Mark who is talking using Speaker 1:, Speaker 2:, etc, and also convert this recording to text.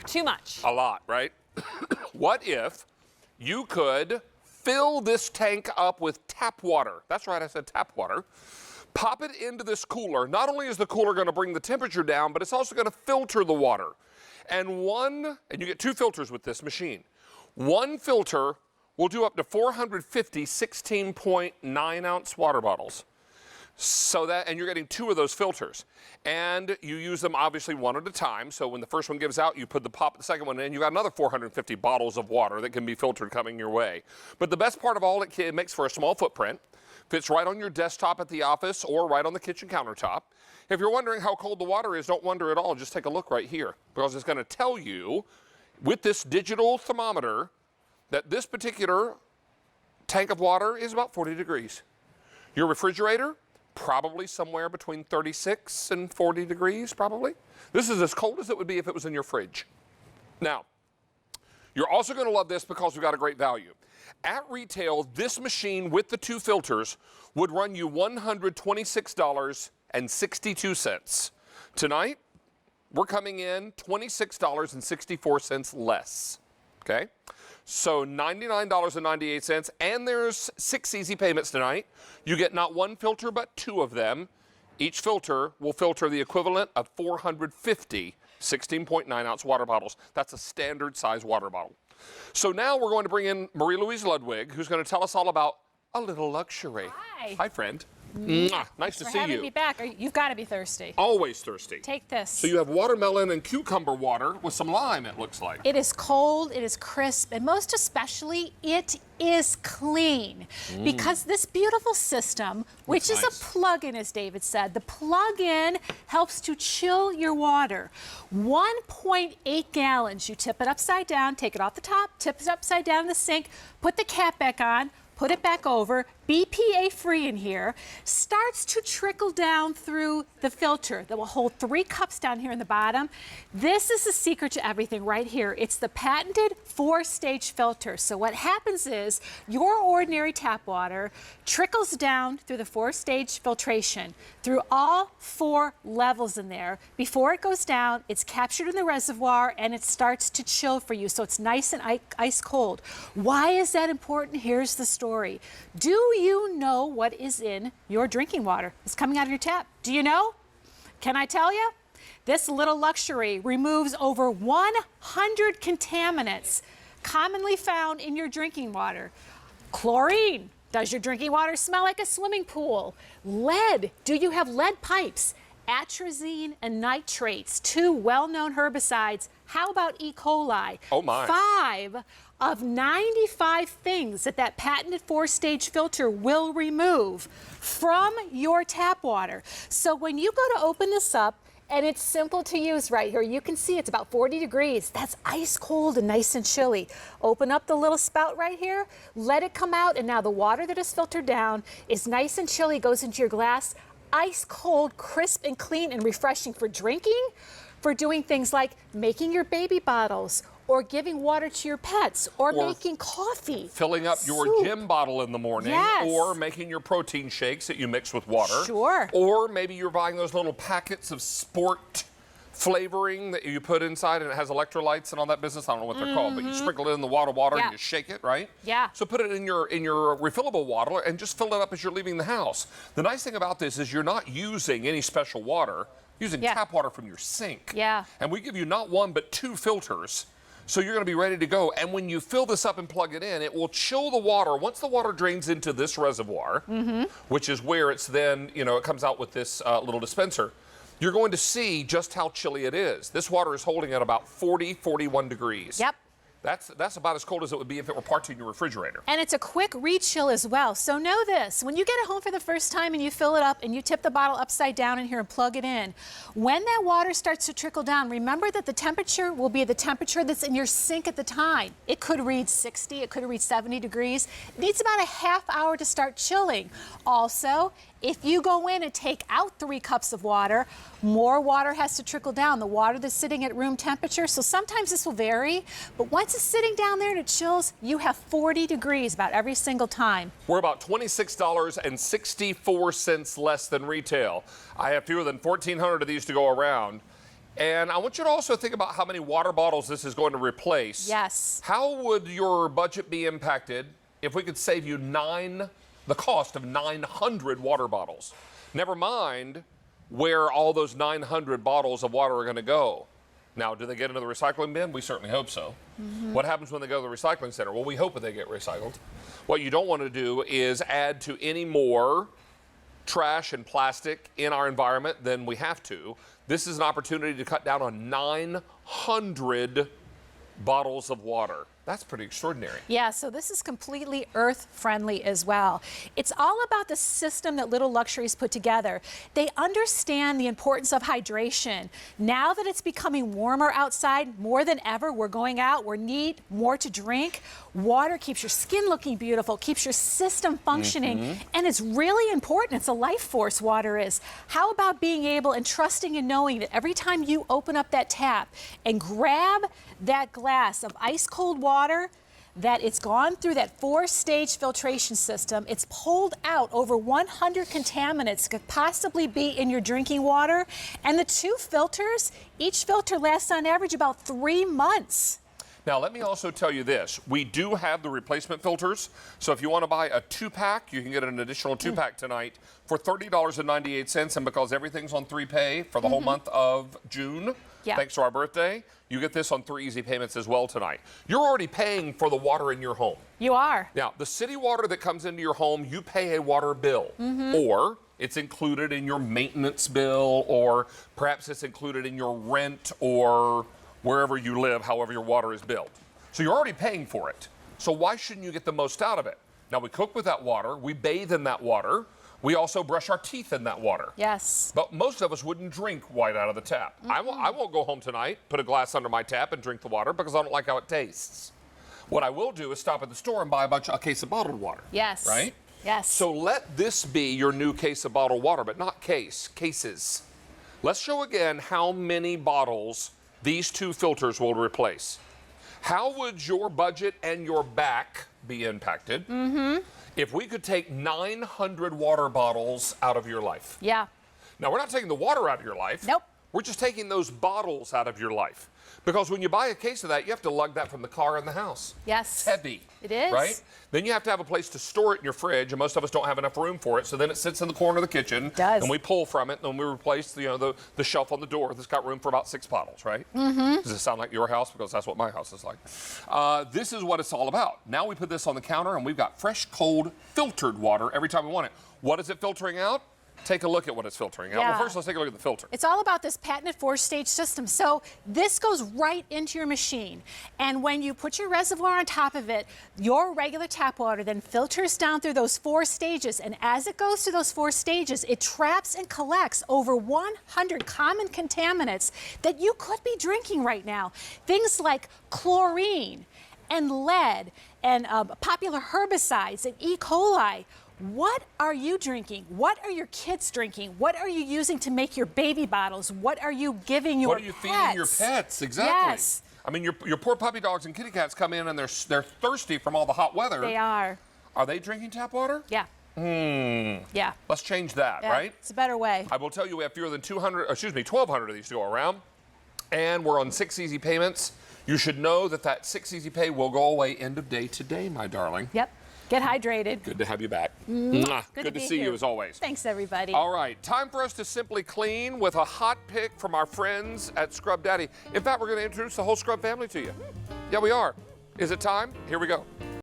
Speaker 1: Too much.
Speaker 2: A lot, right? What if you could fill this tank up with tap water? That's right, I said tap water. Pop it into this cooler. Not only is the cooler going to bring the temperature down, but it's also going to filter the water. And you get 2 filters with this machine. One filter will do up to 450 16.9 ounce water bottles. And you're getting 2 of those filters. And you use them obviously one at a time. So when the first one gives out, you pop the second one in, you got another 450 bottles of water that can be filtered coming your way. But the best part of all, it makes for a small footprint. Fits right on your desktop at the office or right on the kitchen countertop. If you're wondering how cold the water is, don't wonder at all. Just take a look right here, because it's going to tell you with this digital thermometer that this particular tank of water is about 40 degrees. Your refrigerator, probably somewhere between 36 and 40 degrees, probably. This is as cold as it would be if it was in your fridge. Now, you're also going to love this because we've got a great value. At retail, this machine with the 2 filters would run you $126.62. Tonight, we're coming in $26.64 less, okay? So $99.98, and there's 6 easy payments tonight. You get not 1 filter, but 2 of them. Each filter will filter the equivalent of 450 16.9 ounce water bottles. That's a standard size water bottle. So now we're going to bring in Marie-Louise Ludwig, who's going to tell us all about a little luxury.
Speaker 1: Hi.
Speaker 2: Hi, friend. Nice to see you.
Speaker 1: Thanks for having me back. You've got to be thirsty.
Speaker 2: Always thirsty.
Speaker 1: Take this.
Speaker 2: So you have watermelon and cucumber water with some lime, it looks like.
Speaker 1: It is cold, it is crisp, and most especially, it is clean. Because this beautiful system, which is a plug-in, as David said, the plug-in helps to chill your water. 1.8 gallons, you tip it upside down, take it off the top, tip it upside down in the sink, put the cap back on, put it back over, BPA free in here, starts to trickle down through the filter that will hold 3 cups down here in the bottom. This is the secret to everything right here. It's the patented 4-stage filter. So what happens is your ordinary tap water trickles down through the 4-stage filtration through all 4 levels in there. Before it goes down, it's captured in the reservoir and it starts to chill for you. So it's nice and ice cold. Why is that important? Here's the story. Do you know what is in your drinking water? It's coming out of your tap. Do you know? Can I tell you? This little luxury removes over 100 contaminants commonly found in your drinking water. Chlorine. Does your drinking water smell like a swimming pool? Lead. Do you have lead pipes? Atrazine and nitrates, 2 well-known herbicides. How about E. coli?
Speaker 2: Oh my.
Speaker 1: 5 of 95 things that patented 4-stage filter will remove from your tap water. So when you go to open this up, and it's simple to use right here. You can see it's about 40 degrees. That's ice cold and nice and chilly. Open up the little spout right here, let it come out, and now the water that is filtered down is nice and chilly, goes into your glass, ice cold, crisp and clean and refreshing for drinking, for doing things like making your baby bottles, or giving water to your pets, or making coffee.
Speaker 2: Filling up your gym bottle in the morning, or making your protein shakes that you mix with water.
Speaker 1: Sure.
Speaker 2: Or maybe you're buying those little packets of sport flavoring that you put inside and it has electrolytes and all that business. I don't know what they're called, but you sprinkle it in the water and you shake it, right?
Speaker 1: Yeah.
Speaker 2: So put it in your refillable water and just fill it up as you're leaving the house. The nice thing about this is you're not using any special water, using tap water from your sink.
Speaker 1: Yeah.
Speaker 2: And we give you not 1, but 2 filters. So you're going to be ready to go. And when you fill this up and plug it in, it will chill the water. Once the water drains into this reservoir, which is where it's then, it comes out with this little dispenser, you're going to see just how chilly it is. This water is holding at about 40, 41 degrees.
Speaker 1: Yep.
Speaker 2: That's about as cold as it would be if it were parked in your refrigerator.
Speaker 1: And it's a quick rechill as well. So know this, when you get it home for the first time and you fill it up and you tip the bottle upside down in here and plug it in, when that water starts to trickle down, remember that the temperature will be the temperature that's in your sink at the time. It could read 60, it could read 70 degrees. It needs about a half hour to start chilling. Also, if you go in and take out 3 cups of water, more water has to trickle down, the water that's sitting at room temperature. So sometimes this will vary, but once it's sitting down there and it chills, you have 40 degrees about every single time.
Speaker 2: We're about $26.64 less than retail. I have fewer than 1,400 of these to go around. And I want you to also think about how many water bottles this is going to replace.
Speaker 1: Yes.
Speaker 2: How would your budget be impacted if we could save you the cost of 900 water bottles? Never mind where all those 900 bottles of water are going to go. Now, do they get into the recycling bin? We certainly hope so. What happens when they go to the recycling center? Well, we hope that they get recycled. What you don't want to do is add to any more trash and plastic in our environment than we have to. This is an opportunity to cut down on 900 bottles of water. That's pretty extraordinary.
Speaker 1: Yeah, so this is completely earth-friendly as well. It's all about the system that Little Luxuries put together. They understand the importance of hydration. Now that it's becoming warmer outside, more than ever, we're going out, we need more to drink. Water keeps your skin looking beautiful, keeps your system functioning, and it's really important. It's a life force, water is. How about being able and trusting and knowing that every time you open up that tap and grab that glass of ice-cold water, that it's gone through that 4-stage filtration system. It's pulled out over 100 contaminants could possibly be in your drinking water. And the 2 filters, each filter lasts on average about 3 months.
Speaker 2: Now, let me also tell you this. We do have the replacement filters. So if you want to buy a 2-pack, you can get an additional 2-pack tonight for $30.98. And because everything's on 3-pay for the whole month of June, thanks to our birthday, you get this on 3 easy payments as well tonight. You're already paying for the water in your home.
Speaker 1: You are.
Speaker 2: Now, the city water that comes into your home, you pay a water bill. Or it's included in your maintenance bill, or perhaps it's included in your rent, or wherever you live, however your water is billed. So you're already paying for it. So why shouldn't you get the most out of it? Now, we cook with that water, we bathe in that water, we also brush our teeth in that water.
Speaker 1: Yes.
Speaker 2: But most of us wouldn't drink right out of the tap. I won't go home tonight, put a glass under my tap and drink the water because I don't like how it tastes. What I will do is stop at the store and buy a case of bottled water.
Speaker 1: Yes.
Speaker 2: Right?
Speaker 1: Yes.
Speaker 2: So let this be your new case of bottled water, but not cases. Let's show again how many bottles these 2 filters will replace. How would your budget and your back be impacted if we could take 900 water bottles out of your life?
Speaker 1: Yeah.
Speaker 2: Now, we're not taking the water out of your life.
Speaker 1: Nope.
Speaker 2: We're just taking those bottles out of your life. Because when you buy a case of that, you have to lug that from the car in the house.
Speaker 1: Yes.
Speaker 2: It's heavy.
Speaker 1: It is.
Speaker 2: Right? Then you have to have a place to store it in your fridge, and most of us don't have enough room for it, so then it sits in the corner of the kitchen.
Speaker 1: It does.
Speaker 2: And we pull from it, and then we replace the shelf on the door that's got room for about 6 bottles, right? Does it sound like your house? Because that's what my house is like. This is what it's all about. Now we put this on the counter, and we've got fresh, cold, filtered water every time we want it. What is it filtering out? Take a look at what it's filtering out.
Speaker 1: Yeah.
Speaker 2: Well, first, let's take a look at the filter.
Speaker 1: It's all about this patented 4-stage system. So this goes right into your machine. And when you put your reservoir on top of it, your regular tap water then filters down through those 4 stages. And as it goes through those 4 stages, it traps and collects over 100 common contaminants that you could be drinking right now. Things like chlorine and lead and popular herbicides and E. coli. What are you drinking? What are your kids drinking? What are you using to make your baby bottles? What are you giving your pets?
Speaker 2: What are you feeding your pets? Exactly.
Speaker 1: Yes.
Speaker 2: I mean, your poor puppy dogs and kitty cats come in and they're thirsty from all the hot weather.
Speaker 1: They are.
Speaker 2: Are they drinking tap water?
Speaker 1: Yeah. Yeah.
Speaker 2: Let's change that,
Speaker 1: Yeah,
Speaker 2: right?
Speaker 1: it's a better way.
Speaker 2: I will tell you we have fewer than 1,200 of these to go around, and we're on 6 easy payments. You should know that 6 easy pay will go away end of day today, my darling.
Speaker 1: Yep. Get hydrated.
Speaker 2: Good to have you back. Mwah. Good to see you as always.
Speaker 1: Thanks, everybody.
Speaker 2: All right, time for us to simply clean with a hot pick from our friends at Scrub Daddy. In fact, we're going to introduce the whole Scrub family to you. Yeah, we are. Is it time? Here we go.